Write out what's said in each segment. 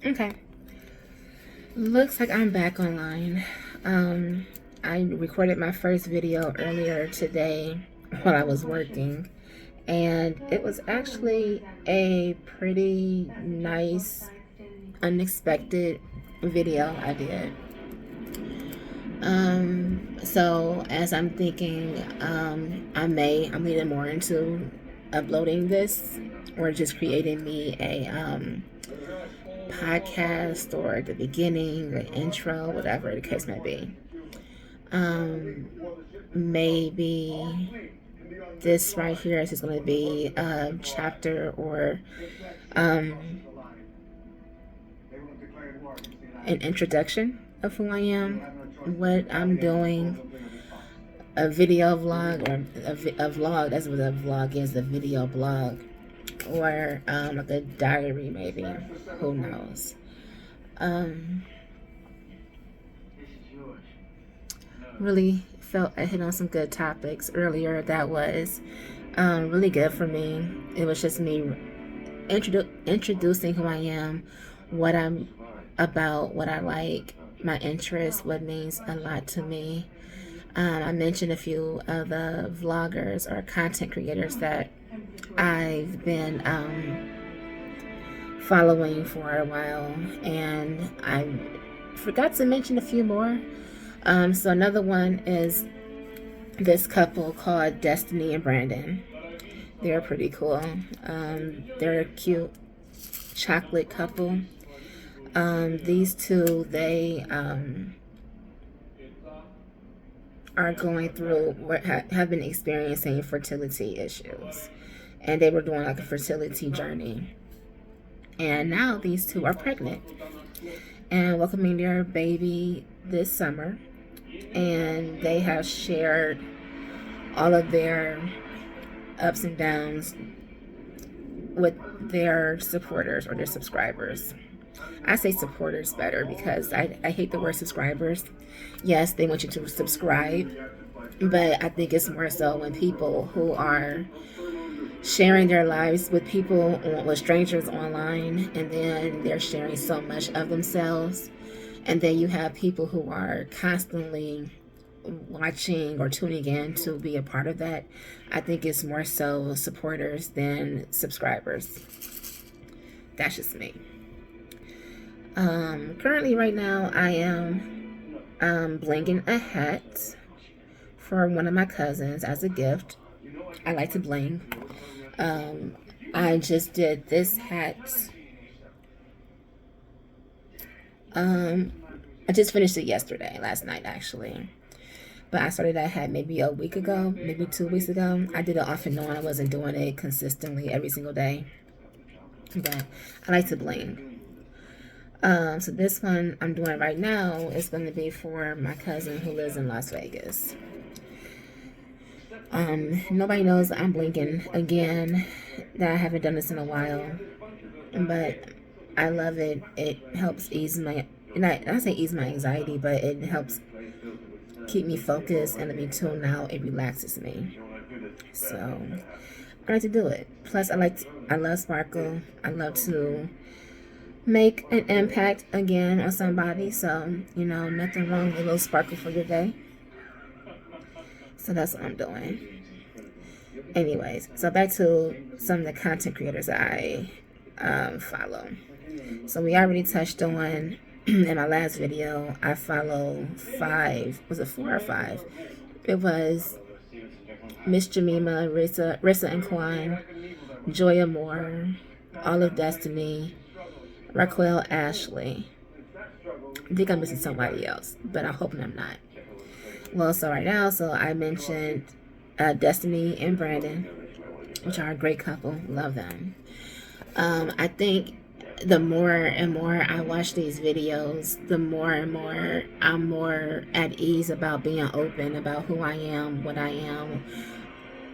Okay. Looks like I'm back online. I recorded my first video earlier today while I was working, and it was actually a pretty nice, unexpected video I did. So as I'm thinking, I'm leaning more into uploading this or just creating me a podcast or the beginning, the intro, whatever the case may be. Maybe this right here is just going to be a chapter or an introduction of who I am, what I'm doing, a video vlog or a vlog. That's what a vlog is, a video blog, or like a diary, maybe. Who knows? Really felt I hit on some good topics earlier. That was really good for me. It was just me introducing who I am, what I'm about, what I like, my interests, what means a lot to me. I mentioned a few of the vloggers or content creators that I've been following for a while, and I forgot to mention a few more. So another one is this couple called Destiny and Brandon. They're pretty cool. They're a cute chocolate couple. These two, they are going through have been experiencing fertility issues, and they were doing like a fertility journey. And now these two are pregnant and welcoming their baby this summer. And they have shared all of their ups and downs with their supporters or their subscribers. I say supporters better because I hate the word subscribers. Yes, they want you to subscribe, but I think it's more so when people who are sharing their lives with people, with strangers online, and then they're sharing so much of themselves. And then you have people who are constantly watching or tuning in to be a part of that. I think it's more so supporters than subscribers. That's just me. Currently right now I am blinging a hat for one of my cousins as a gift. I like to bling. I just did this hat. I just finished it last night actually. But I started that hat maybe a week ago, maybe 2 weeks ago. I did it off and on. I wasn't doing it consistently every single day. But I like to bling. So this one I'm doing right now is going to be for my cousin who lives in Las Vegas. Nobody knows I'm blinking again, that I haven't done this in a while, but I love it. It helps ease my, not say ease my anxiety, but it helps keep me focused and let me tune out. It relaxes me. So I like to do it. Plus I love sparkle. I love to make an impact again on somebody. So, nothing wrong with a little sparkle for your day. So that's what I'm doing. Anyways, so back to some of the content creators that I follow. So we already touched on in my last video, I follow 5. Was it 4 or 5? It was Miss Jamima, Rissa and Quan, Joya Moore, Olive Destiny, Raquel Ashley. I think I'm missing somebody else, but I'm hoping I'm not. Well, so right now, I mentioned Destiny and Brandon, which are a great couple. Love them. I think the more and more I watch these videos, the more and more I'm more at ease about being open about who I am, what I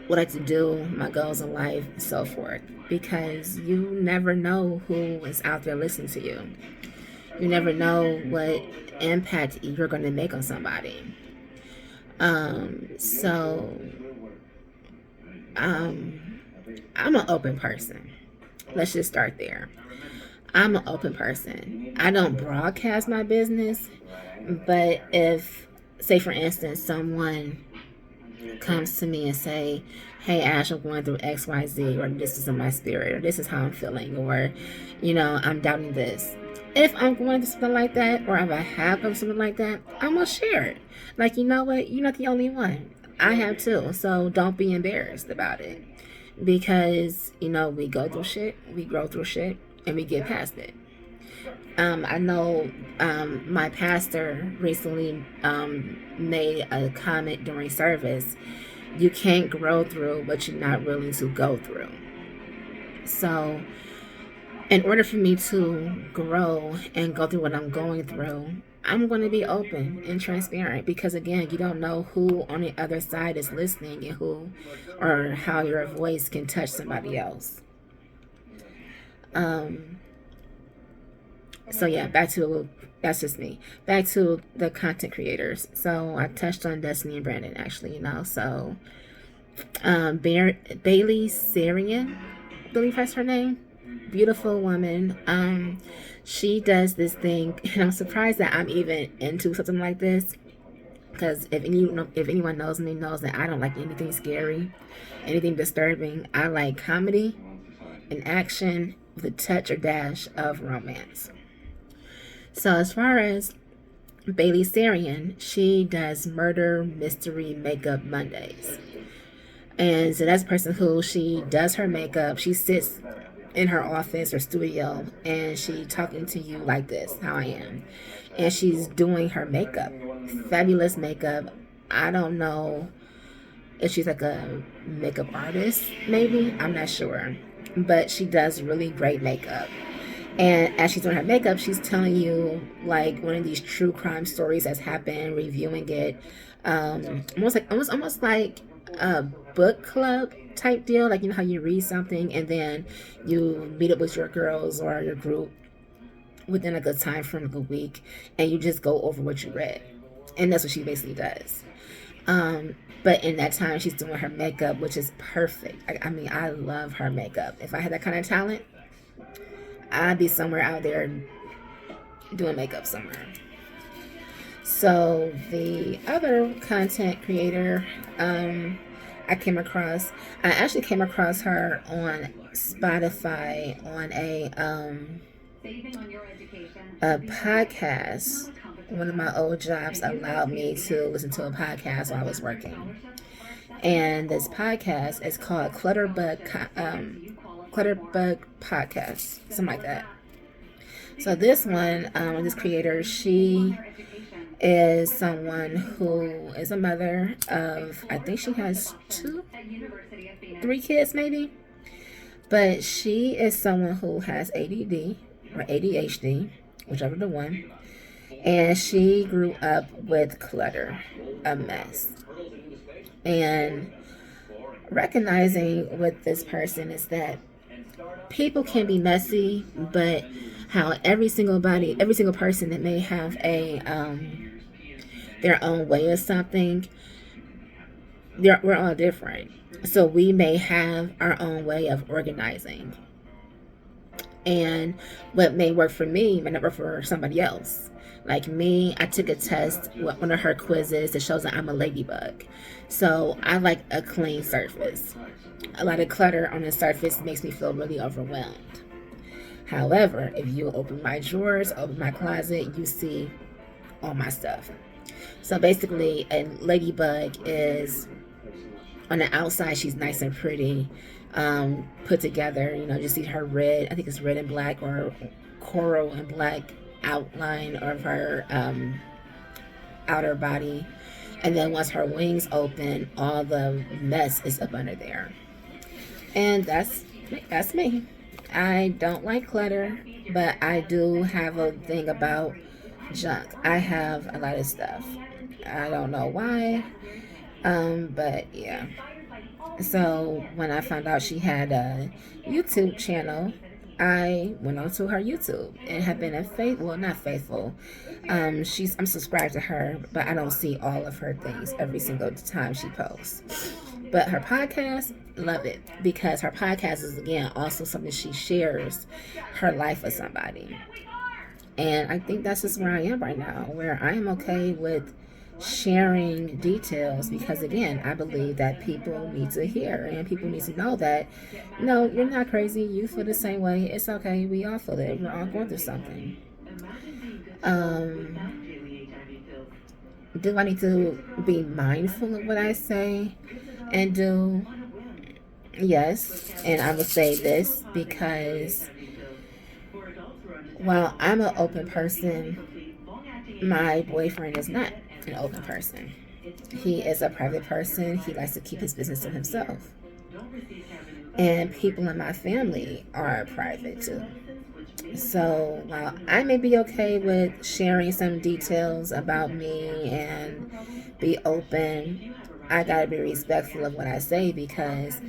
like to do, my goals in life, and so forth. Because you never know who is out there listening to you. You never know what impact you're going to make on somebody. I'm an open person. Let's just start there. I'm an open person. I don't broadcast my business, but if, say for instance, someone comes to me and say, hey Ash, I'm going through XYZ, or this is in my spirit, or this is how I'm feeling, or I'm doubting this. If I'm going through something like that, or if I have done something like that, I'm gonna share it. Like, you know what, you're not the only one. I have too. So don't be embarrassed about it. Because, we go through shit, we grow through shit, and we get past it. I know my pastor recently made a comment during service. You can't grow through what you're not willing to go through. So, in order for me to grow and go through what I'm going through, I'm going to be open and transparent, because again, you don't know who on the other side is listening and who or how your voice can touch somebody else. So yeah, that's just me. Back to the content creators. So I touched on Destiny and Brandon, actually, So Bailey Sarian, I believe that's her name. Beautiful woman. She does this thing, and I'm surprised that I'm even into something like this. Because if anyone knows me, knows that I don't like anything scary, anything disturbing. I like comedy and action with a touch or dash of romance. So as far as Bailey Sarian, she does murder mystery makeup Mondays. And so that's a person who, she does her makeup. She sits in her office or studio and she talking to you like this, how I am. And she's doing her makeup. Fabulous makeup. I don't know if she's like a makeup artist, maybe. I'm not sure. But she does really great makeup. And as she's doing her makeup, she's telling you like one of these true crime stories that's happened, reviewing it. Almost like a book club type deal. Like, how you read something and then you meet up with your girls or your group within a good time from a week, and you just go over what you read. And that's what she basically does. But in that time, she's doing her makeup, which is perfect. I love her makeup. If I had that kind of talent, I'd be somewhere out there doing makeup somewhere. So the other content creator I actually came across her on Spotify on a podcast. One of my old jobs allowed me to listen to a podcast while I was working. And this podcast is called Clutterbug Podcast, something like that. So this one, this creator, she is someone who is a mother of, I think she has 3 kids maybe. But she is someone who has ADD or ADHD, whichever the one. And she grew up with clutter, a mess. And recognizing with this person is that people can be messy, but how every single person that may have their own way of something, we're all different. So we may have our own way of organizing. And what may work for me may not work for somebody else. Like me, I took a test, one of her quizzes that shows that I'm a ladybug. So I like a clean surface. A lot of clutter on the surface makes me feel really overwhelmed. However, if you open my drawers, open my closet, you see all my stuff. So basically, a ladybug is, on the outside, she's nice and pretty, put together. You see her red, I think it's red and black or coral and black outline of her outer body. And then once her wings open, all the mess is up under there. And that's me. I don't like clutter, but I do have a thing about junk. I have a lot of stuff. I don't know why, but yeah. So when I found out she had a YouTube channel, I went onto her YouTube and have been not faithful. I'm subscribed to her, but I don't see all of her things every single time she posts. But her podcast, love it because her podcast is, again, also something she shares her life with somebody. And I think that's just where I am right now, where I am okay with sharing details because, again, I believe that people need to hear and people need to know that, no, you're not crazy. You feel the same way. It's okay. We all feel it. We're all going through something. Um, do I need to be mindful of what I say and do? Yes. And I would say this because while I'm an open person, my boyfriend is not an open person. He is a private person. He likes to keep his business to himself. And people in my family are private too. So while I may be okay with sharing some details about me and be open, I gotta be respectful of what I say because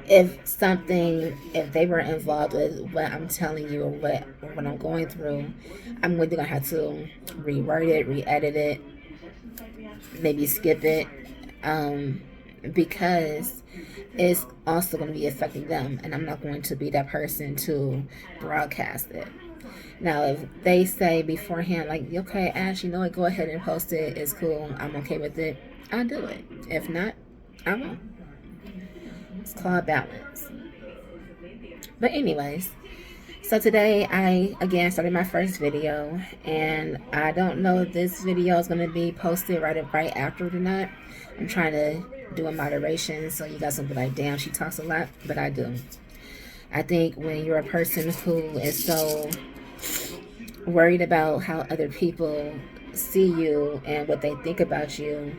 if they were involved with what I'm telling you or what I'm going through, I'm either gonna have to reword it, re-edit it, maybe skip it, because it's also going to be affecting them, and I'm not going to be that person to broadcast it. Now, if they say beforehand, like, okay, Ash, you know what, go ahead and post it, it's cool, I'm okay with it, I'll do it. If not, I won't. It's called balance. But anyways, so today I again started my first video, and I don't know if this video is going to be posted right after it or not. I'm trying to do a moderation so you guys will be like, damn, she talks a lot, but I do. I think when you're a person who is so worried about how other people see you and what they think about you,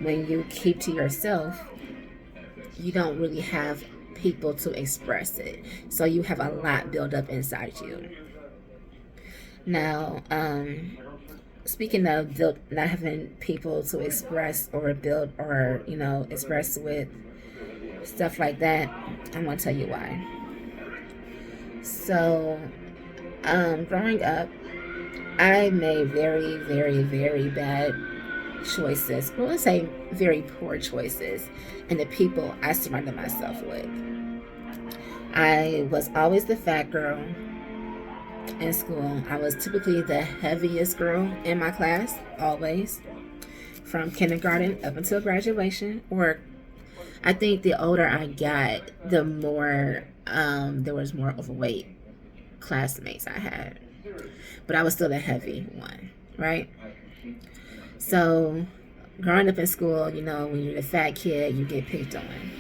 when you keep to yourself, you don't really have people to express it. So you have a lot built up inside you. Now, speaking of not having people to express or build or, express with stuff like that, I'm going to tell you why. So, growing up, I made very, very, very bad choices. Well, let's say very poor choices in the people I surrounded myself with. I was always the fat girl in school. I was typically the heaviest girl in my class, always, from kindergarten up until graduation. Or I think the older I got, the more there was more overweight classmates I had. But I was still the heavy one, right? So growing up in school, when you're the fat kid, you get picked on.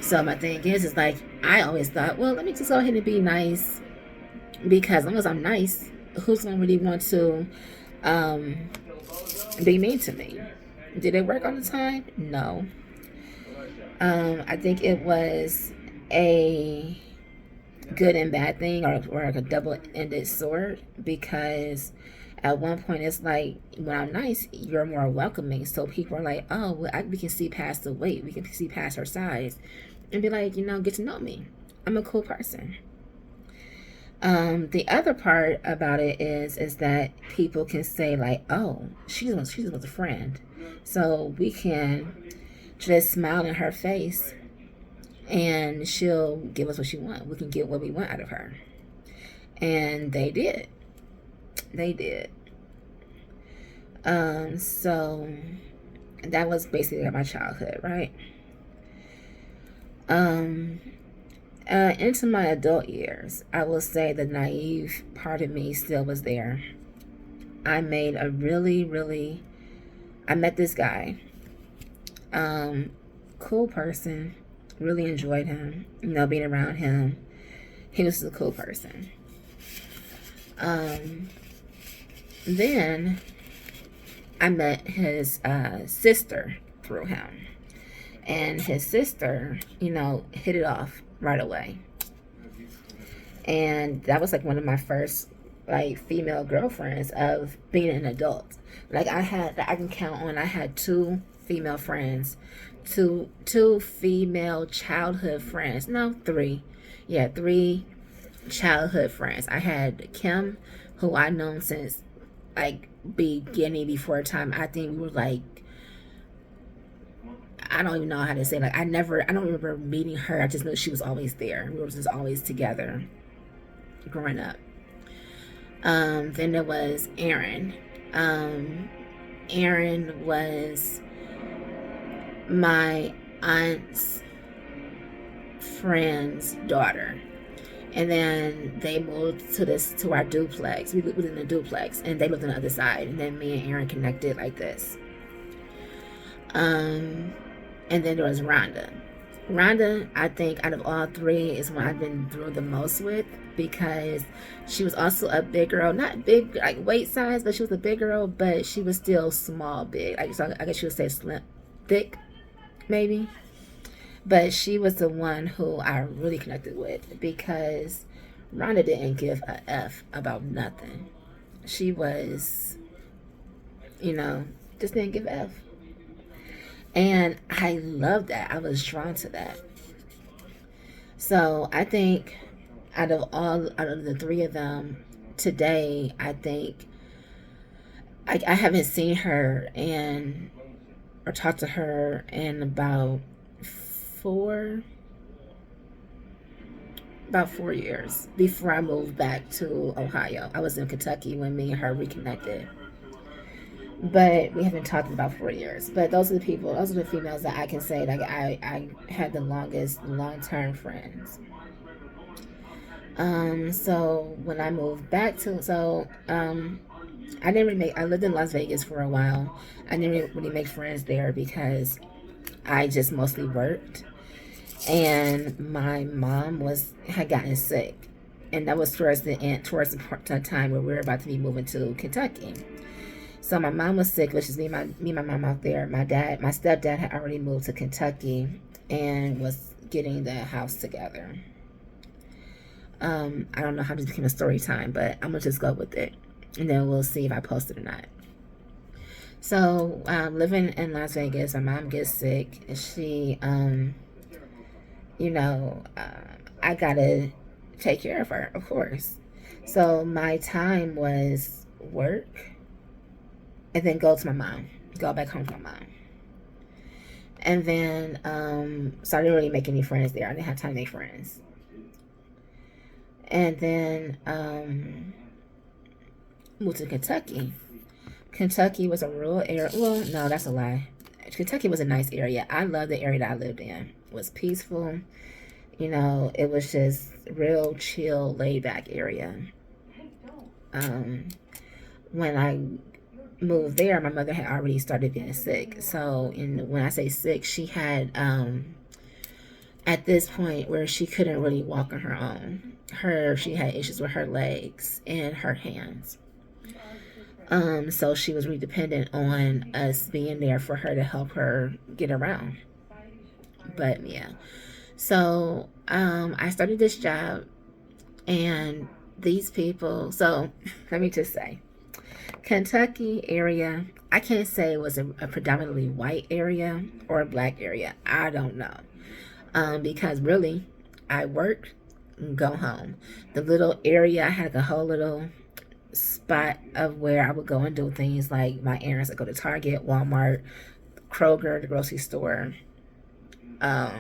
So my thing is like, I always thought, well, let me just go ahead and be nice, because as long as I'm nice, who's going to really want to be mean to me? Did it work all the time? No. I think it was a good and bad thing, or like a double-ended sword, because at one point it's like, when I'm nice, you're more welcoming, so people are like, oh, well, we can see past the weight, we can see past her size, and be like, get to know me, I'm a cool person. The other part about it is that people can say like, oh, she's with a friend, so we can just smile in her face and she'll give us what she wants. We can get what we want out of her. And they did. So that was basically my childhood, right? Into my adult years, I will say the naive part of me still was there. I made a I met this guy, cool person, really enjoyed him, being around him. He was a cool person. Then I met his sister through him. And his sister, hit it off right away. And that was like one of my first female girlfriends of being an adult. I can count on, I had 2 female friends, two female childhood friends. No, 3. Yeah, 3 childhood friends. I had Kim, who I known since beginning before time. I think we were I don't even know how to say, like, I don't remember meeting her. I just know she was always there. We were just always together growing up. Then there was Erin. Erin was my aunt's friend's daughter. And then they moved to our duplex. We lived in a duplex, and they lived on the other side. And then me and Erin connected like this. And then there was Rhonda. Rhonda, I think out of all three, is one I've been through the most with, because she was also a big girl, not big like weight size, but she was a big girl, but she was still small, big. Like, so I guess you would say slim, thick, maybe. But she was the one who I really connected with, because Rhonda didn't give a F about nothing. She was, just didn't give a F. And I loved that. I was drawn to that. So I think out of the three of them today, I think I haven't seen her or talked to her in about 4 years before I moved back to Ohio. I was in Kentucky when me and her reconnected. But we haven't talked in about 4 years. But those are the females that I can say, like, I had the longest long-term friends. So when I moved back I lived in Las Vegas for a while. I didn't really make friends there because I just mostly worked. And my mom had gotten sick. And that was towards the time where we were about to be moving to Kentucky. So my mom was sick, which is me and my mom out there. My stepdad had already moved to Kentucky and was getting the house together. I don't know how this became a story time, but I'm gonna just go with it, and then we'll see if I post it or not. So living in Las Vegas, my mom gets sick, and she, I gotta take care of her, of course. So my time was work, and then go back home to my mom. And then, so I didn't really make any friends there. I didn't have time to make friends. And then, moved to Kentucky. Kentucky was a rural area. Well, no, that's a lie. Kentucky was a nice area. I loved the area that I lived in. It was peaceful. It was just real chill, laid back area. When I moved there, my mother had already started getting sick. So, when I say sick, she had at this point where she couldn't really walk on her own. She had issues with her legs and her hands. So she was really dependent on us being there for her to help her get around. But yeah, so I started this job, and these people. So let me just say, Kentucky area, I can't say it was a predominantly white area or a black area. I don't know. Because really, I work and go home. The little area, I had a whole little spot of where I would go and do things like my errands. I go to Target, Walmart, Kroger, the grocery store, a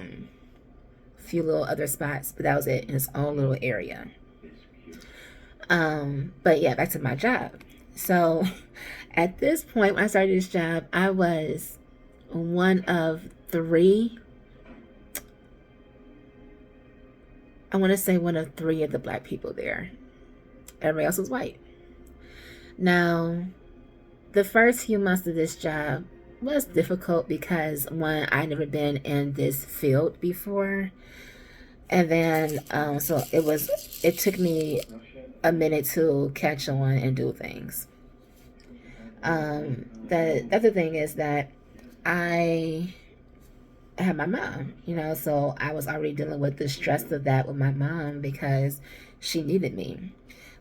few little other spots, but that was it in its own little area. But yeah, back to my job. So at this point, when I started this job, I was one of three. I want to say one of three of the black people there. Everybody else was white. Now, the first few months of this job was difficult because, one, I'd never been in this field before. And then, so it took me a minute to catch on and do things. The other thing is that I had my mom, so I was already dealing with the stress of that with my mom because she needed me.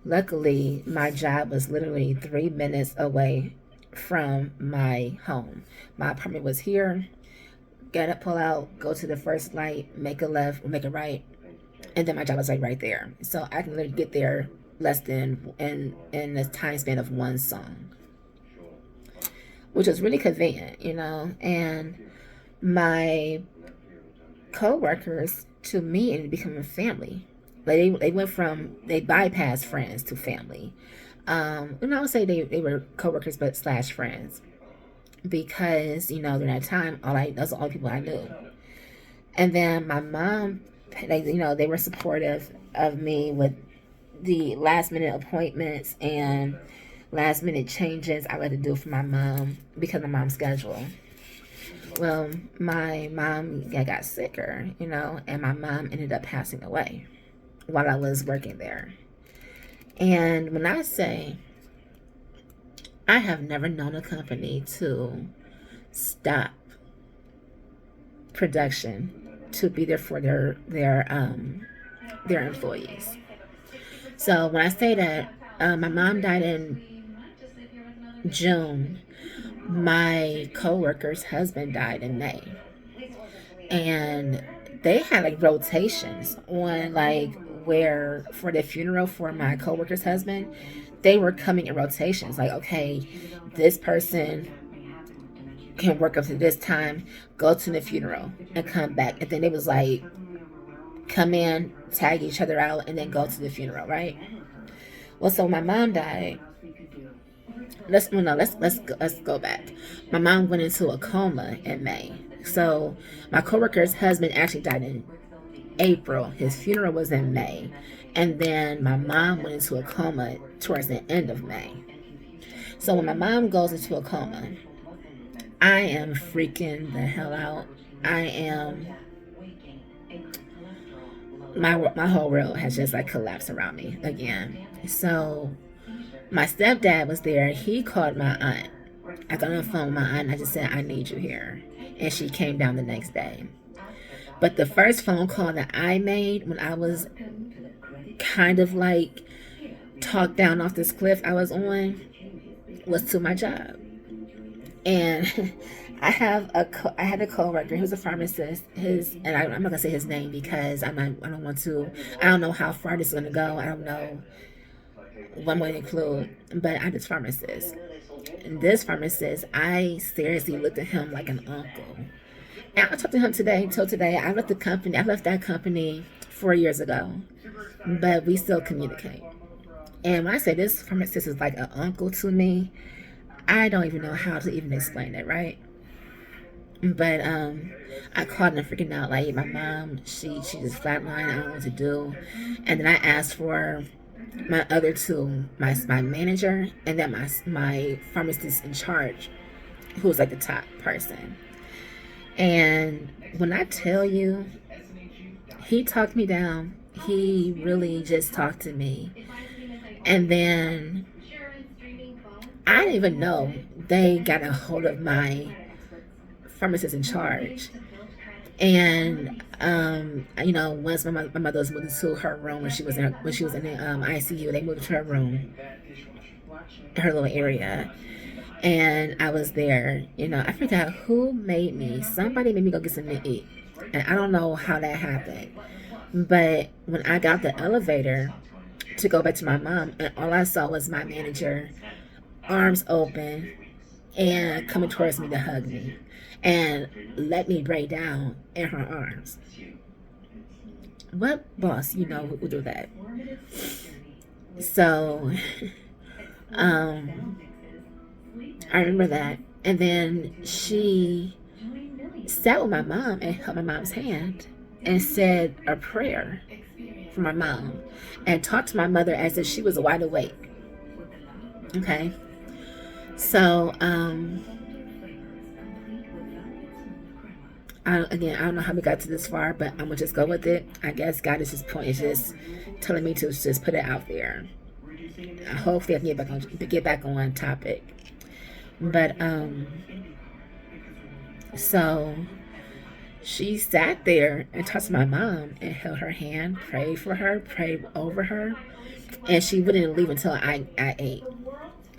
Luckily, my job was literally 3 minutes away from my home. My apartment was here. Get up, pull out, go to the first light, make a left, or make a right, and then my job was like right there. So I can literally get there less than in the time span of one song, which was really convenient, And my co-workers to me and becoming family. Like they went from, they bypassed friends to family. And I would say they were co-workers but slash friends, because during that time those are all people I knew. And then my mom, they were supportive of me with the last minute appointments and last minute changes I had to do for my mom because of my mom's schedule. Well, my mom got sicker, and my mom ended up passing away while I was working there. And when I say I have never known a company to stop production to be there for their employees. So when I say that, my mom died in June. My co-worker's husband died in May, and they had like rotations on like where for the funeral for my co-worker's husband. They were coming in rotations, like, okay, this person can work up to this time, go to the funeral and come back, and then it was like come in, tag each other out, and then go to the funeral, right? Well, so my mom died. Let's go back. My mom went into a coma in May. So my coworker's husband actually died in April. His funeral was in May, and then my mom went into a coma towards the end of May. So when my mom goes into a coma, I am freaking the hell out. I am. My whole world has just like collapsed around me again. So my stepdad was there. He called my aunt. I got on the phone with my aunt and I just said, I need you here. And she came down the next day. But the first phone call that I made when I was kind of like talked down off this cliff I was on was to my job. And I had a coworker. He was a pharmacist. I'm not gonna say his name because I don't want to. I don't know how far this is gonna go. I don't know what I'm going to include. But I this pharmacist. And this pharmacist, I seriously looked at him like an uncle. And I talked to him today. Till today, I left that company 4 years ago, but we still communicate. And when I say this pharmacist is like an uncle to me, I don't even know how to even explain it, right? But I called and freaking out. Like, my mom, she just flatlined. I don't know what to do. And then I asked for my other two, my manager, and then my pharmacist in charge, who was like the top person. And when I tell you, he talked me down. He really just talked to me. And then I didn't even know they got a hold of my pharmacist in charge. And once my mother was moved to her room when she was in the ICU, they moved to her room, her little area, and I was there. I forgot who made me. Somebody made me go get something to eat, and I don't know how that happened. But when I got the elevator to go back to my mom, and all I saw was my manager, arms open, and coming towards me to hug me and let me break down in her arms. What boss would do that? So I remember that. And then she sat with my mom and held my mom's hand and said a prayer for my mom and talked to my mother as if she was wide awake. Okay. So I don't know how we got to this far, but I'm gonna just go with it. I guess God is just telling me to just put it out there. Hopefully I can get back on topic. But so she sat there and talked to my mom and held her hand, prayed for her, prayed over her, and she wouldn't leave until I ate.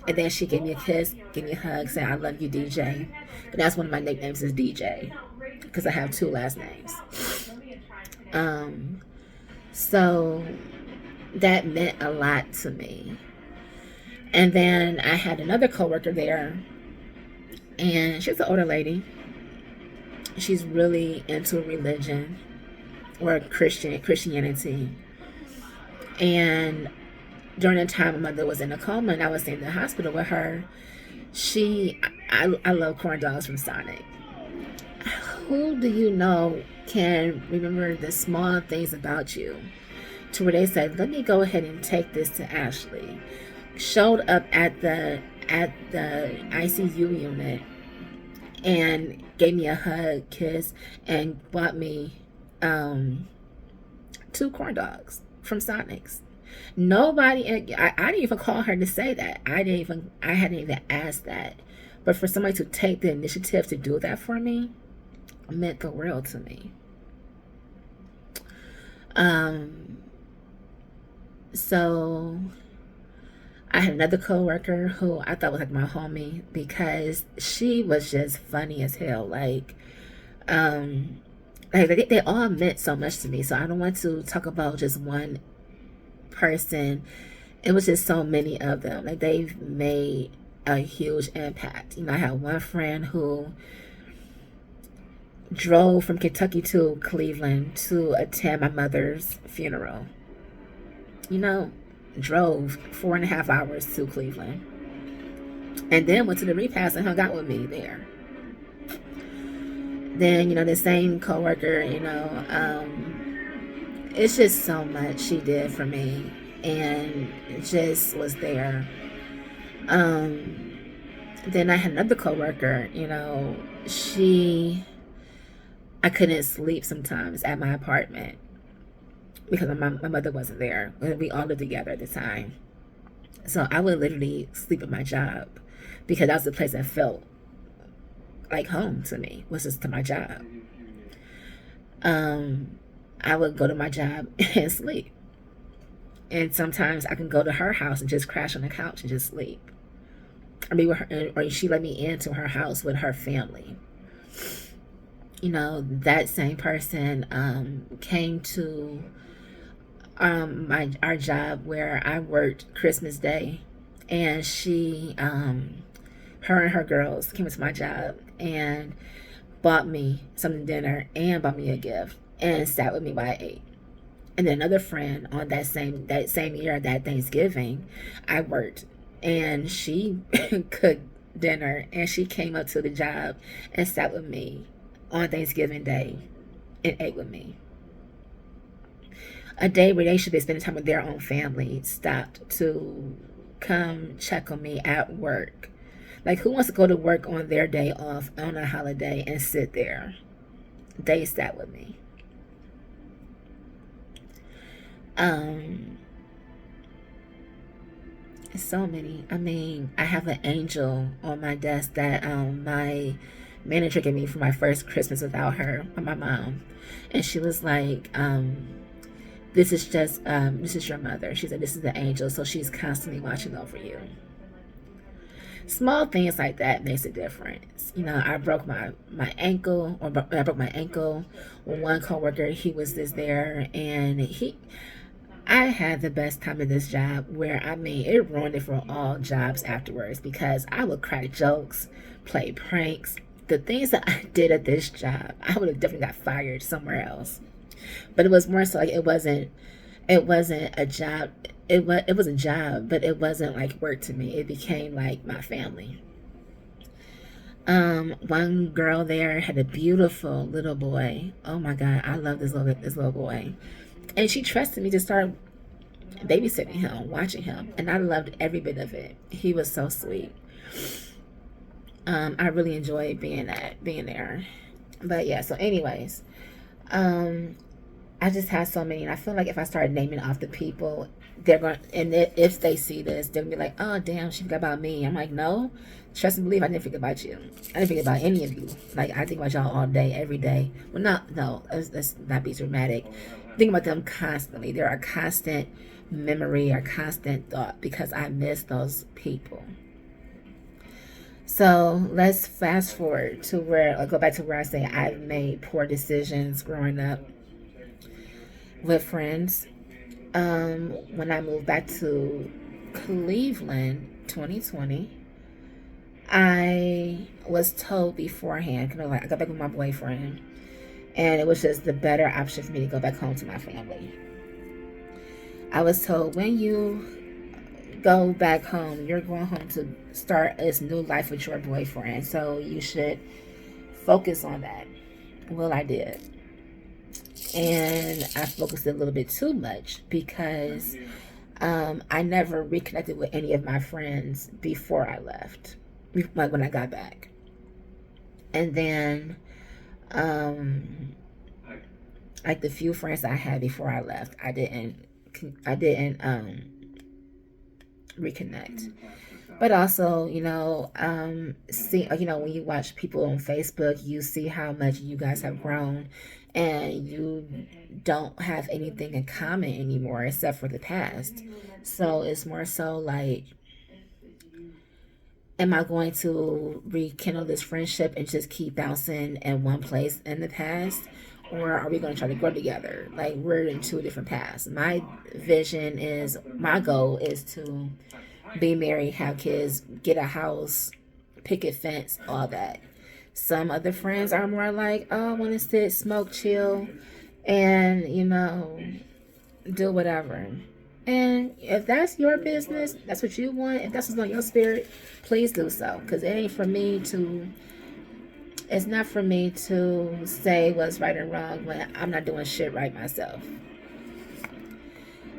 And then she gave me a kiss, gave me a hug, said, I love you, DJ. And that's one of my nicknames is DJ, because I have two last names. So that meant a lot to me. And then I had another coworker there, and she was an older lady. she's really into religion or Christianity. And during the time my mother was in a coma and I was in the hospital with her, I love corn dogs from Sonic. Who do you know can remember the small things about you to where they said, let me go ahead and take this to Ashley. Showed up at the ICU unit and gave me a hug, kiss, and bought me 2 corn dogs from Sonic's. Nobody, I didn't even call her to say that. I hadn't even asked that. But for somebody to take the initiative to do that for me meant the world to me. So I had another coworker who I thought was like my homie because she was just funny as hell. Like they all meant so much to me. So I don't want to talk about just one person. It was just so many of them. Like they've made a huge impact. You know, I had one friend who drove from Kentucky to Cleveland to attend my mother's funeral. You know, drove 4.5 hours to Cleveland. And then went to the repast and hung out with me there. Then, you know, the same coworker, you know, it's just so much she did for me and it just was there. Then I had another coworker, you know, I couldn't sleep sometimes at my apartment because my mother wasn't there. We all lived together at the time. So I would literally sleep at my job because that was the place that felt like home to me, was just to my job. I would go to my job and sleep. And sometimes I can go to her house and just crash on the couch and just sleep. Or she let me into her house with her family. You know, that same person came to our job where I worked Christmas Day, and her and her girls came to my job and bought me some dinner and bought me a gift and sat with me while I ate. And then another friend on that same year, that Thanksgiving, I worked, and she cooked dinner and she came up to the job and sat with me on Thanksgiving Day and ate with me. A day where they should be spending time with their own family stopped to come check on me at work. Like, who wants to go to work on their day off on a holiday and sit there? They sat with me. So many. I mean, I have an angel on my desk that my manager gave me for my first Christmas without her, my mom. And she was like, this is your mother. She said, this is the angel, so she's constantly watching over you. Small things like that makes a difference. You know, I broke my ankle, or I broke my ankle. One coworker, he was just there, and I had the best time in this job where, I mean, it ruined it for all jobs afterwards because I would crack jokes, play pranks. The things that I did at this job, I would have definitely got fired somewhere else. But it was more so like it wasn't a job. It was a job, but it wasn't like work to me. It became like my family. One girl there had a beautiful little boy. Oh my God, I love this little boy. And she trusted me to start babysitting him, watching him, and I loved every bit of it. He was so sweet. I really enjoyed being there. But yeah, so anyways, I just have so many, and I feel like if I start naming off the people, they're going, and if they see this, they're gonna be like, oh damn, she forgot about me. I'm like, no, trust and believe, I didn't forget about you. I didn't forget about any of you. Like, I think about y'all all day, every day. Well, let's not be dramatic. Think about them constantly. They're a constant memory, a constant thought, because I miss those people. So let's fast forward to go back to where I say I've made poor decisions growing up with friends. When I moved back to Cleveland 2020, I was told beforehand, like I got back with my boyfriend, and it was just the better option for me to go back home to my family. I was told, when you go back home, you're going home to start this new life with your boyfriend, so you should focus on that. Well, I did. And I focused a little bit too much because I never reconnected with any of my friends before I left, like when I got back. And then, like the few friends I had before I left, I didn't reconnect. But also, see, when you watch people on Facebook, you see how much you guys have grown, and you don't have anything in common anymore except for the past. So it's more so like, am I going to rekindle this friendship and just keep bouncing in one place in the past? Or are we going to try to grow together? Like, we're in two different paths. My goal is to be married, have kids, get a house, picket fence, all that. Some other friends are more like, oh, I want to sit, smoke, chill, and, do whatever. And if that's your business, that's what you want, if that's what's on your spirit, please do so. Because it's not for me to say what's right and wrong when I'm not doing shit right myself.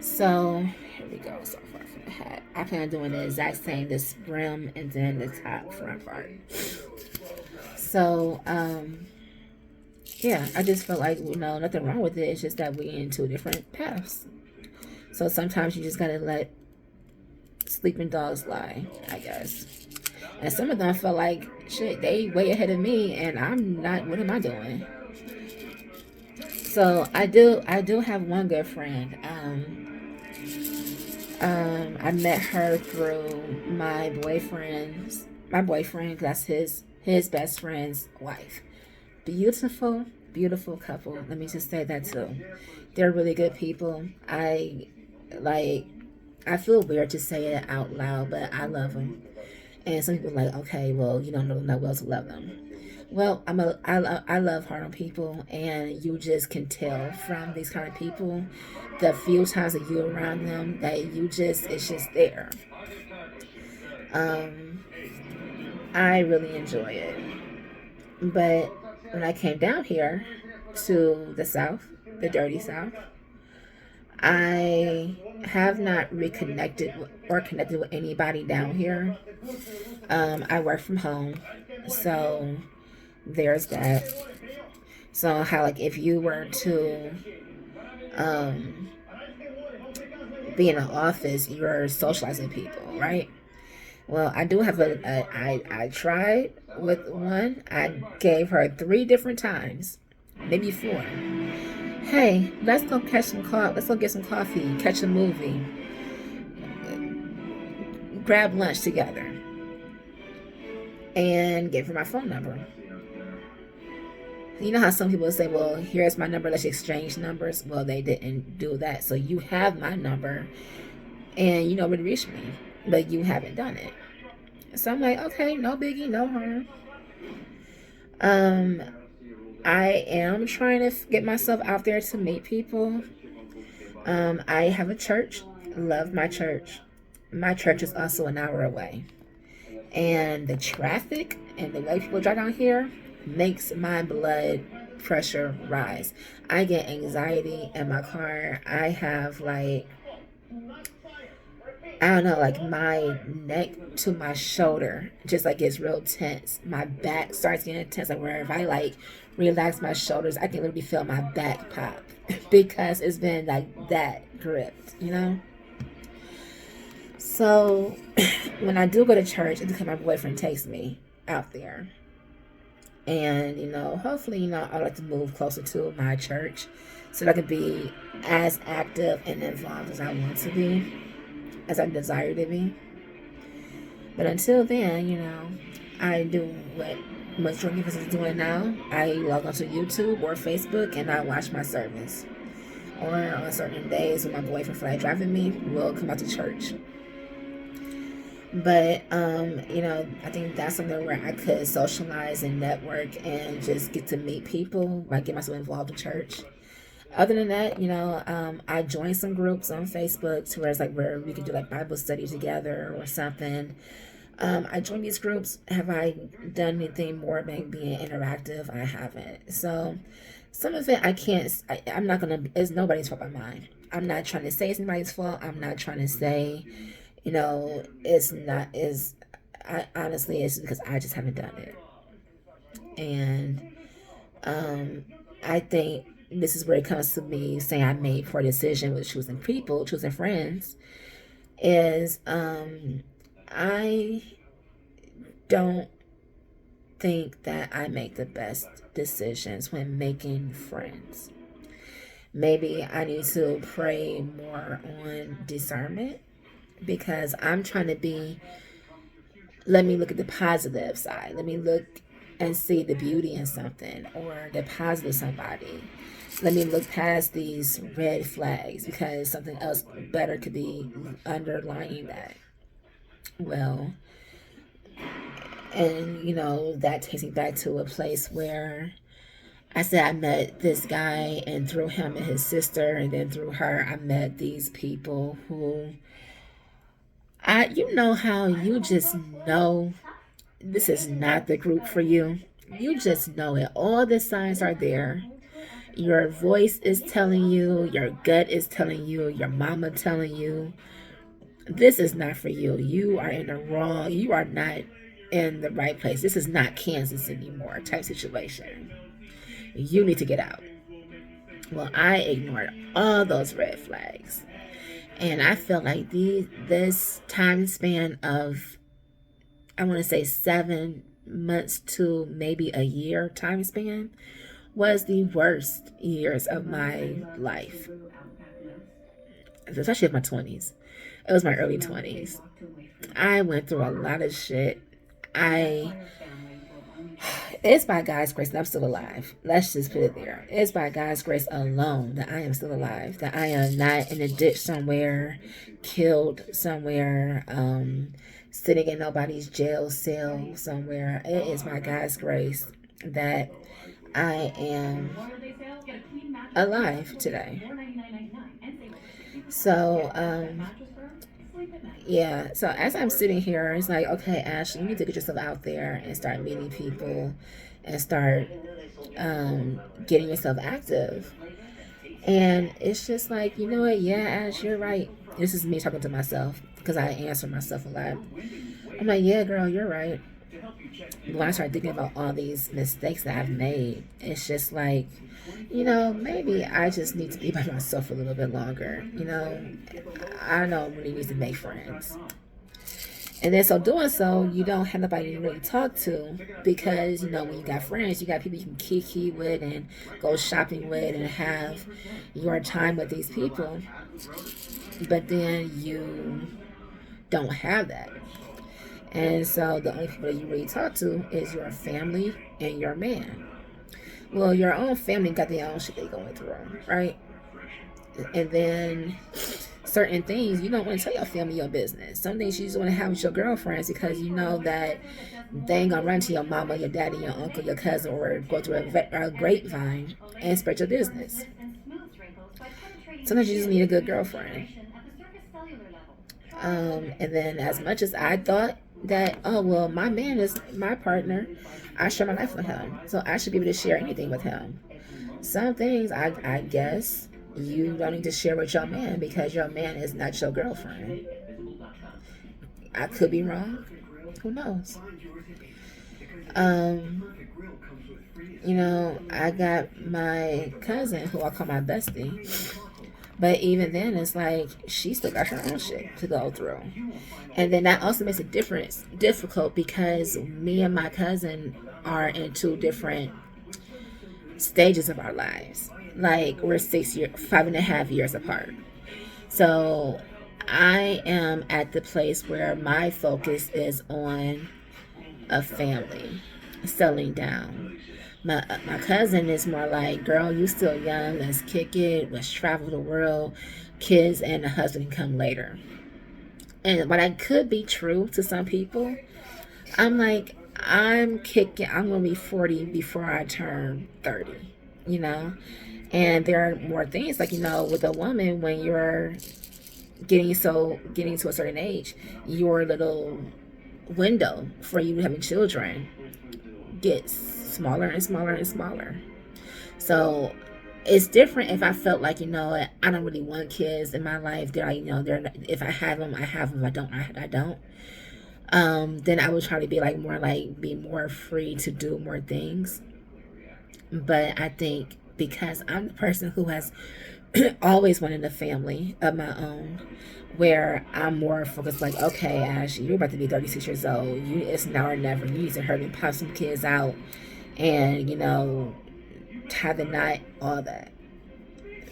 So, here we go. So far from the hat. I plan on doing the exact same, this brim and then the top front part. So, yeah, I just felt like, nothing wrong with it. It's just that we're in two different paths. So sometimes you just gotta let sleeping dogs lie, I guess. And some of them felt like, shit, they way ahead of me, and I'm not. What am I doing? So I do have one good friend. I met her through my boyfriend. That's his best friend's wife. Beautiful couple. Let me just say that too. They're really good people. I feel weird to say it out loud, but I love them. And some people are like, okay, well, you don't know them that well to love them. Well, I love Harlem people, and you just can tell from these kind of people, the few times that you're around them, that it's just there. I really enjoy it. But when I came down here to the South, the dirty South, I have not reconnected or connected with anybody down here. I work from home, so there's that. So how, like, if you were to be in an office, you're socializing people, right? Well, I do have I tried with one. I gave her 3 different times, maybe 4. Hey, let's go catch some coffee. Let's go get some coffee, catch a movie, grab lunch together, and gave her my phone number. You know how some people say, well, here's my number, let's exchange numbers. Well, they didn't do that. So you have my number, and you know where to reach me, but you haven't done it. So I'm like, okay, no biggie, no harm. I am trying to get myself out there to meet people. I have a church. Love my church. My church is also an hour away. And the traffic and the way people drive down here makes my blood pressure rise. I get anxiety in my car. I have I don't know, like my neck to my shoulder just gets real tense. My back starts getting tense, like where if I relax my shoulders, I can literally feel my back pop because it's been like that gripped, So when I do go to church, it's because my boyfriend takes me out there. And, hopefully, I like to move closer to my church so that I can be as active and involved as I want to be, as I desire to be. But until then, I do what majority of us is doing now. I log onto YouTube or Facebook and I watch my service. Or on certain days when my boyfriend flat driving me, we'll come out to church. But I think that's something where I could socialize and network and just get to meet people, like get myself involved in church. Other than that, I joined some groups on Facebook to where it's like where we could do like Bible study together or something. I joined these groups. Have I done anything more than being interactive? I haven't. So some of it I can't. I'm not gonna. It's nobody's fault but mine. I'm not trying to say it's anybody's fault. I'm not trying to say, it's not. Is I honestly, it's because I just haven't done it. And I think this is where it comes to me saying I made poor decision with choosing people, choosing friends. Is I don't think that I make the best decisions when making friends. Maybe I need to pray more on discernment because I'm trying to be, let me look at the positive side. Let me look and see the beauty in something or the positive somebody. Let me look past these red flags because something else better could be underlying that. Well, and that takes me back to a place where I said I met this guy, and through him and his sister, and then through her, I met these people who you know how you just know this is not the group for you. You just know it. All the signs are there. Your voice is telling you, your gut is telling you, your mama telling you, this is not for you. You are in the wrong, you are not in the right place. This is not Kansas anymore type situation. You need to get out. Well, I ignored all those red flags. And I feel like this time span of, I want to say 7 months to maybe a year time span was the worst years of my life, especially of my 20s. It was my early 20s. I went through a lot of shit. It's by God's grace that I'm still alive. Let's just put it there. It's by God's grace alone that I am still alive. That I am not in a ditch somewhere, killed somewhere, sitting in nobody's jail cell somewhere. It is by God's grace that I am alive today. So, yeah. So as I'm sitting here, it's like, okay, Ashley, you need to get yourself out there and start meeting people and start getting yourself active. And it's just like, you know what? Yeah, Ash, you're right. This is me talking to myself because I answer myself a lot. I'm like, yeah, girl, you're right. When I start thinking about all these mistakes that I've made, it's just like, maybe I just need to be by myself a little bit longer. I don't really need to make friends. And then so doing so, you don't have nobody to really talk to because, when you got friends, you got people you can kiki with and go shopping with and have your time with these people. But then you don't have that. And so the only people that you really talk to is your family and your man. Well, your own family got their own shit they going through, right? And then certain things you don't want to tell your family your business. Some things you just want to have with your girlfriends because you know that they ain't gonna run to your mama, your daddy, your uncle, your cousin, or go through a grapevine and spread your business. Sometimes you just need a good girlfriend. And then as much as I thought that, oh well, my man is my partner, I share my life with him, so I should be able to share anything with him. Some things I guess you don't need to share with your man because your man is not your girlfriend. I could be wrong. Who knows? Um, I got my cousin who I call my bestie. But even then, it's like she still got her own shit to go through. And then that also makes it difficult because me and my cousin are in two different stages of our lives. Like we're 6 years, 5.5 years apart. So I am at the place where my focus is on a family, settling down. My cousin is more like, girl, you still young, let's kick it, let's travel the world, kids and the husband can come later. And but that could be true to some people. I'm like, I'm kicking, I'm going to be 40 before I turn 30, you know? And there are more things like, with a woman, when you're getting to a certain age, your little window for you having children gets smaller and smaller and smaller. So it's different if I felt like, I don't really want kids in my life. They're if I have them, I have them. If I don't, I don't. Then I would try to be like more like be more free to do more things. But I think because I'm the person who has always wanted a family of my own, where I'm more focused, like, okay, Ash, you're about to be 36 years old. It's now or never. You need to hurry and pop some kids out and, tie the knot, all that.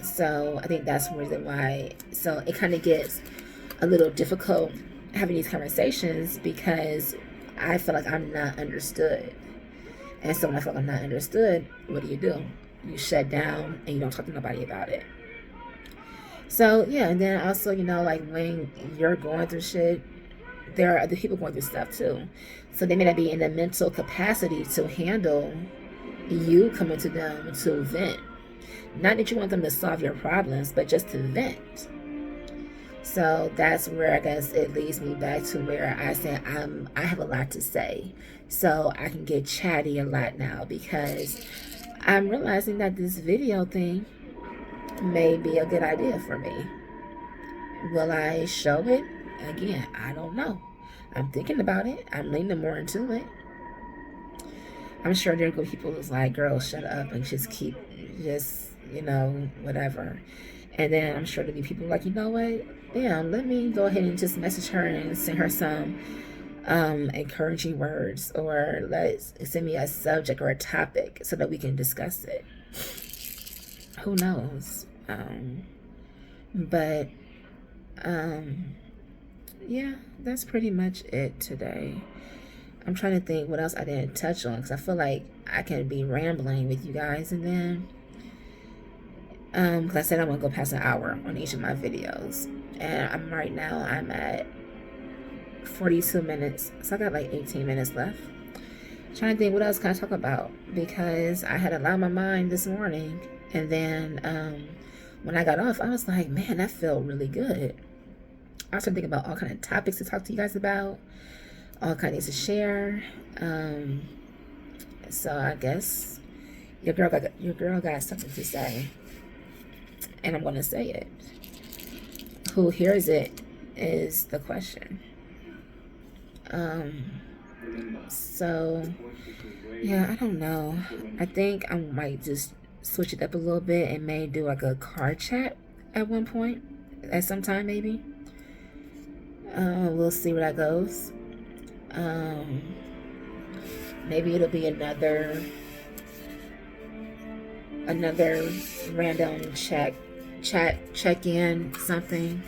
So I think that's the reason why. So it kind of gets a little difficult having these conversations because I feel like I'm not understood. And so when I feel like I'm not understood, what do? You shut down and you don't talk to nobody about it. So yeah, and then also, like when you're going through shit, there are other people going through stuff too. So they may not be in the mental capacity to handle you coming to them to vent. Not that you want them to solve your problems, but just to vent. So that's where I guess it leads me back to where I say I have a lot to say. So I can get chatty a lot now because I'm realizing that this video thing may be a good idea for me. Will I show it? Again, I don't know. I'm thinking about it. I'm leaning more into it. I'm sure there are good people who's like, girl, shut up and just keep, whatever. And then I'm sure there'll be people like, you know what? Damn, let me go ahead and just message her and send her some encouraging words, or send me a subject or a topic so that we can discuss it. Who knows? But yeah, that's pretty much it today. I'm trying to think what else I didn't touch on because I feel like I can be rambling with you guys, and then because I said I'm gonna go past an hour on each of my videos, and I'm at 42 minutes, so I got like 18 minutes left. Trying to think what else can I talk about, because I had a lot on my mind this morning, and then when I got off, I was like, man, that felt really good. I was thinking about all kind of topics to talk to you guys about, all kinds to share. So I guess your girl got something to say, and I'm gonna say it. Who hears it is the question. So yeah, I don't know. I think I might just switch it up a little bit and may do like a card chat at one point, at some time maybe. We'll see where that goes. Maybe it'll be another random check-in something.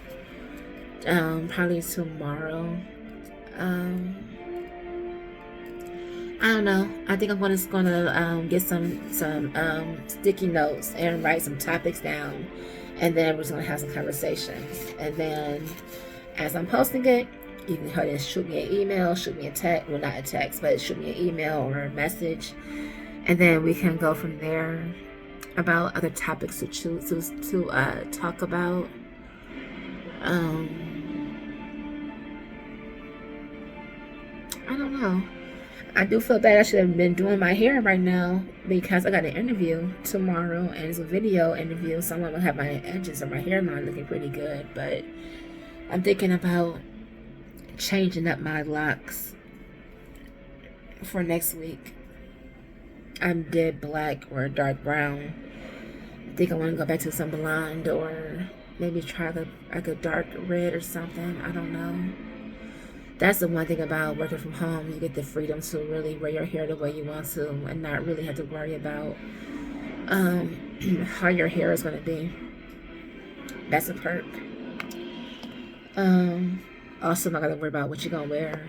Probably tomorrow. I don't know. I think I'm gonna get some sticky notes and write some topics down, and then we're just gonna have some conversations. And then as I'm posting it, you can go ahead and shoot me an email, shoot me a text. Well, not a text, but shoot me an email or a message, and then we can go from there about other topics to choose to talk about. I don't know. I do feel bad. I should have been doing my hair right now because I got an interview tomorrow, and it's a video interview, so I'm gonna have my edges of my hairline looking pretty good. But I'm thinking about changing up my locks for next week. I'm dead black or dark brown. I think I want to go back to some blonde, or maybe try like a dark red or something. I don't know. That's the one thing about working from home. You get the freedom to really wear your hair the way you want to and not really have to worry about how your hair is going to be. That's a perk. Also, not going to worry about what you're going to wear.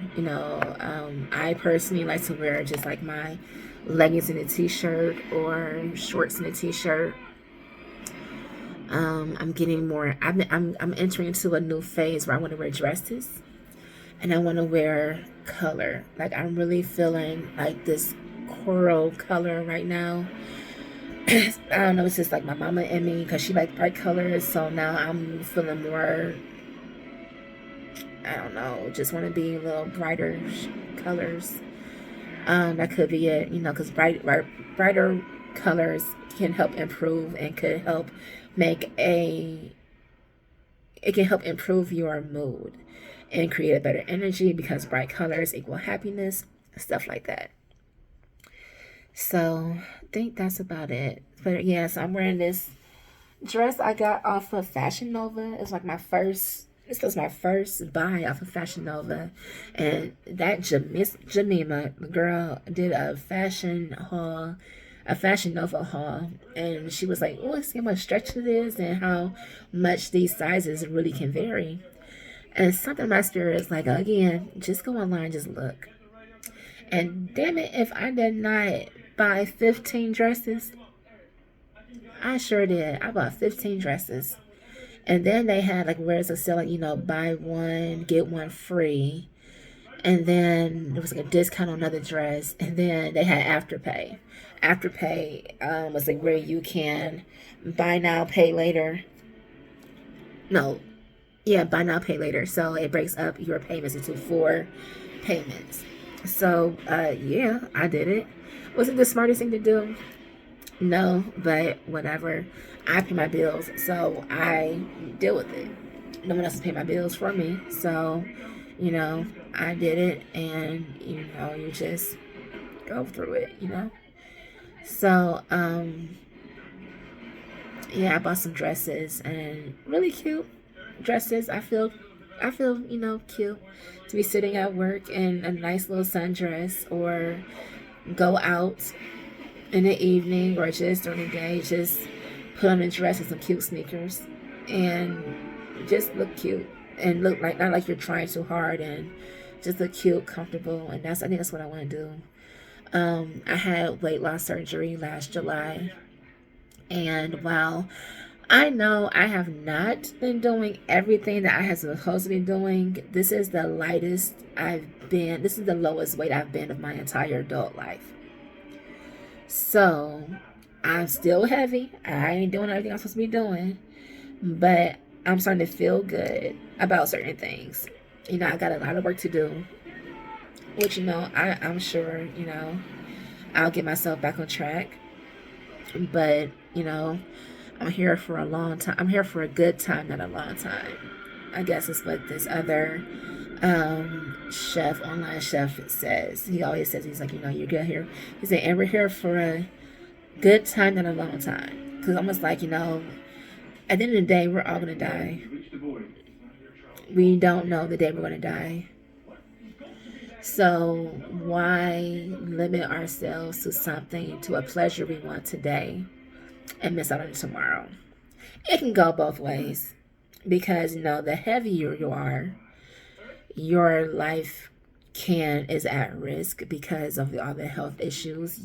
I personally like to wear just like my leggings and a t-shirt, or shorts and a t-shirt. I'm getting more. I'm entering into a new phase where I want to wear dresses, and I want to wear color. Like I'm really feeling like this coral color right now. I don't know. It's just like my mama and me because she likes bright colors. So now I'm feeling more. I don't know. Just want to be a little brighter colors. That could be it. You know, because brighter colors can help improve and could help make a it can help improve your mood and create a better energy because bright colors equal happiness, stuff like that. So I think that's about it. But yes, I'm wearing this dress I got off of Fashion Nova. It's like my first. This was my first buy off of Fashion Nova, and that Miss Jamima girl did a Fashion Nova haul, and she was like, "Oh, see how much stretch it is, and how much these sizes really can vary." And something in my spirit is like, again, just go online, just look. And damn it, if I did not buy 15 dresses, I sure did. I bought 15 dresses. And then they had like where it's a sale, like, buy one, get one free. And then there was like a discount on another dress. And then they had Afterpay. Afterpay was like where you can buy now, pay later. No, yeah, buy now, pay later. So it breaks up your payments into 4 payments. So yeah, I did it. Was it the smartest thing to do? No, but whatever. I pay my bills, so I deal with it. No one else will pay my bills for me. So, I did it, and you just go through it. So, yeah, I bought some dresses and really cute dresses. I feel, cute to be sitting at work in a nice little sundress or go out in the evening or just during the day, just put on a dress and some cute sneakers and just look cute and look like not like you're trying too hard and just look cute, comfortable, and I think that's what I want to do. I had weight loss surgery last July, and while I know I have not been doing everything that I have supposed to be doing, this is the lightest I've been. This is the lowest weight I've been of my entire adult life. So I'm still heavy. I ain't doing everything I'm supposed to be doing, but I'm starting to feel good about certain things. I got a lot of work to do, which, I'm sure, I'll get myself back on track. But, I'm here for a long time. I'm here for a good time, not a long time. I guess it's what this other online chef says. He always says, he's like, you're good here. He said, and we're here for a good time, not a long time. Because almost like, at the end of the day, we're all going to die. We don't know the day we're going to die. So why limit ourselves to something, to a pleasure we want today and miss out on tomorrow? It can go both ways because, the heavier you are, your life is at risk because of all the health issues.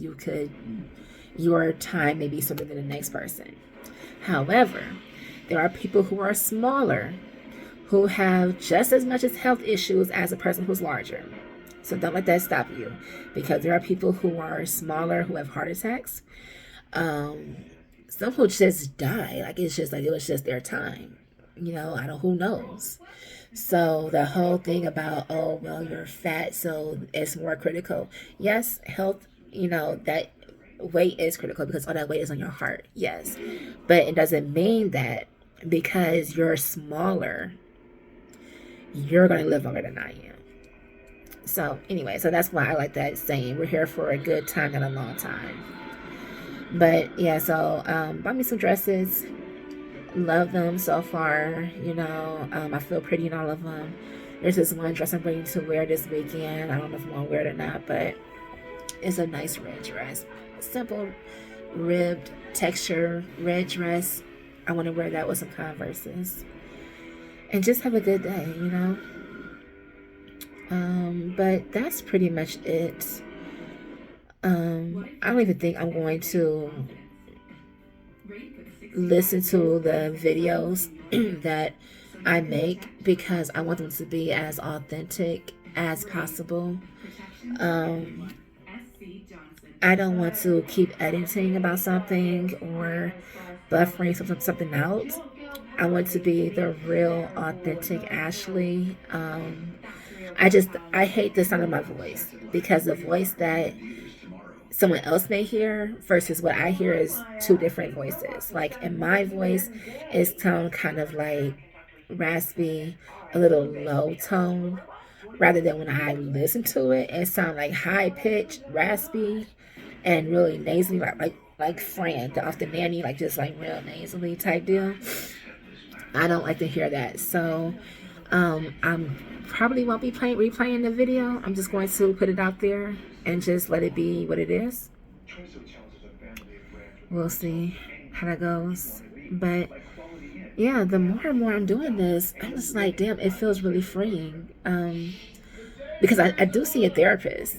Your time may be sooner than the next person. However, there are people who are smaller who have just as much as health issues as a person who's larger. So don't let that stop you, because there are people who are smaller who have heart attacks. Some who just die. Like it's just like it was just their time. Who knows? So the whole thing about, oh well, you're fat, so it's more critical. Yes, health. That weight is critical because all that weight is on your heart. Yes, but it doesn't mean that because you're smaller, you're going to live longer than I am. So anyway, so that's why I like that saying. We're here for a good time, not a long time. But yeah, so buy me some dresses. Love them so far. I feel pretty in all of them. There's this one dress I'm waiting to wear this weekend. I don't know if I'm going to wear it or not, but it's a nice red dress. Simple, ribbed, texture, red dress. I want to wear that with some Converses. And just have a good day, But that's pretty much it. I don't even think I'm going to listen to the videos that I make because I want them to be as authentic as possible. Um, I don't want to keep editing about something or buffering something out. I want to be the real, authentic Ashley. I hate the sound of my voice because the voice that someone else may hear versus what I hear is two different voices. Like in my voice, is tone kind of like raspy, a little low tone, rather than when I listen to it, it sound like high pitched, raspy, and really nasally, like Fran off the nanny, like just like real nasally type deal. I don't like to hear that. So I'm probably won't be replaying the video. I'm just going to put it out there and just let it be what it is. We'll see how that goes. But yeah, the more and more I'm doing this, I'm just like, damn, it feels really freeing. Because I do see a therapist.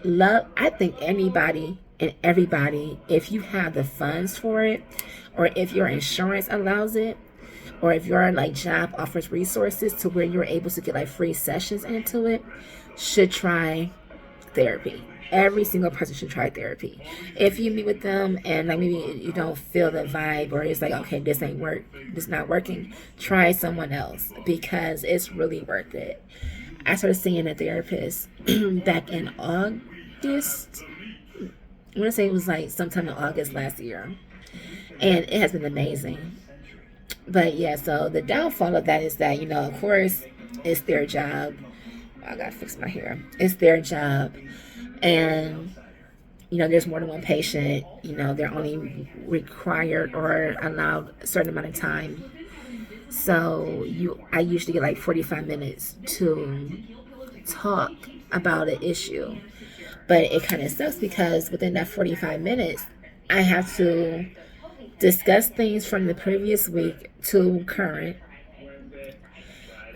I think anybody and everybody, if you have the funds for it, or if your insurance allows it, or if your like job offers resources to where you're able to get like free sessions into it, should try therapy. Every single person should try therapy. If you meet with them and like maybe you don't feel the vibe or it's like, okay, this not working, try someone else because it's really worth it. I started seeing a therapist back in August. I want to say it was like sometime in August last year. And it has been amazing. But yeah, so the downfall of that is that, of course, it's their job. I gotta fix my hair. It's their job. And, there's more than one patient. They're only required or allowed a certain amount of time. So I usually get like 45 minutes to talk about an issue. But it kind of sucks because within that 45 minutes, I have to discuss things from the previous week to current.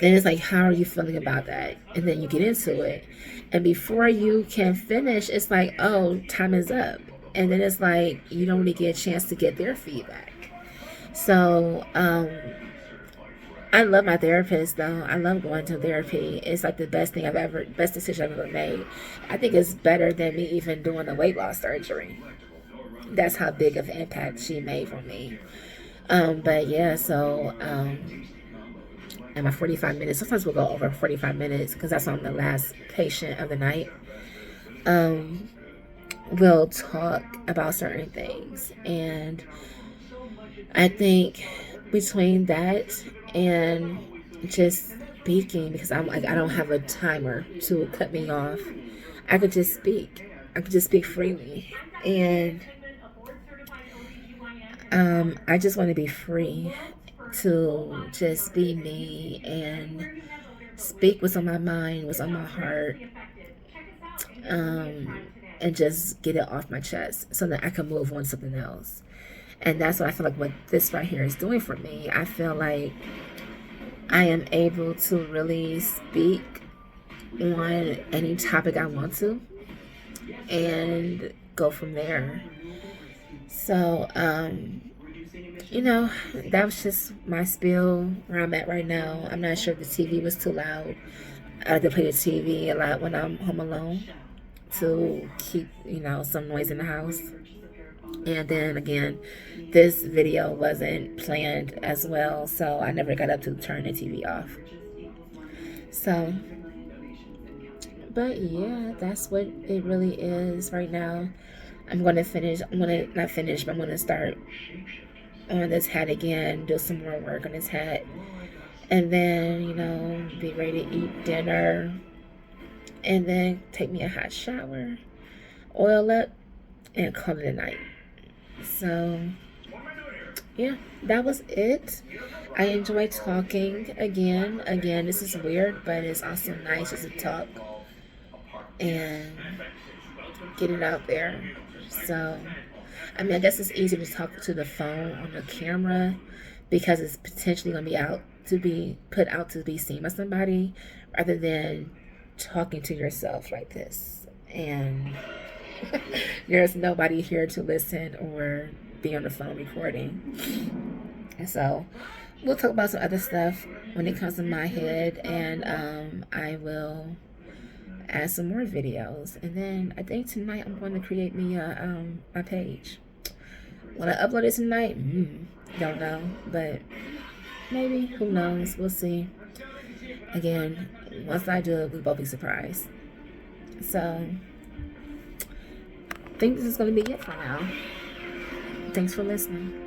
Then it's like, how are you feeling about that? And then you get into it. And before you can finish, it's like, oh, time is up. And then it's like, you don't really get a chance to get their feedback. So, I love my therapist though. I love going to therapy. It's like the best decision I've ever made. I think it's better than me even doing the weight loss surgery. That's how big of an impact she made for me. But yeah, so and my 45 minutes, sometimes we'll go over 45 minutes because that's on the last patient of the night. We'll talk about certain things. And I think between that and just speaking, because I'm like, I don't have a timer to cut me off, I could just speak. I could just speak freely. And I just want to be free to just be me and speak what's on my mind, what's on my heart, and just get it off my chest so that I can move on to something else. And that's what I feel like what this right here is doing for me. I feel like I am able to really speak on any topic I want to and go from there. So, that was just my spiel where I'm at right now. I'm not sure if the TV was too loud. I like to play the TV a lot when I'm home alone to keep, some noise in the house. And then again, this video wasn't planned as well, so I never got up to turn the TV off. So, but yeah, that's what it really is right now. I'm going to finish, not finish, but I'm going to start on this hat again, do some more work on this hat, and then, be ready to eat dinner, and then take me a hot shower, oil up, and call it a night. So, yeah, that was it. I enjoy talking again. This is weird, but it's also nice just to talk and get it out there. So, I guess it's easier to talk to the phone on the camera because it's potentially going to be put out to be seen by somebody rather than talking to yourself like this. And there's nobody here to listen or be on the phone recording. And so we'll talk about some other stuff when it comes to my head, and I will add some more videos. And then I think tonight I'm going to create me a page. Will I upload it tonight? Don't know, but maybe. Who knows? We'll see. Again, once I do it, we'll both be surprised. So I think this is going to be it for now. Thanks for listening.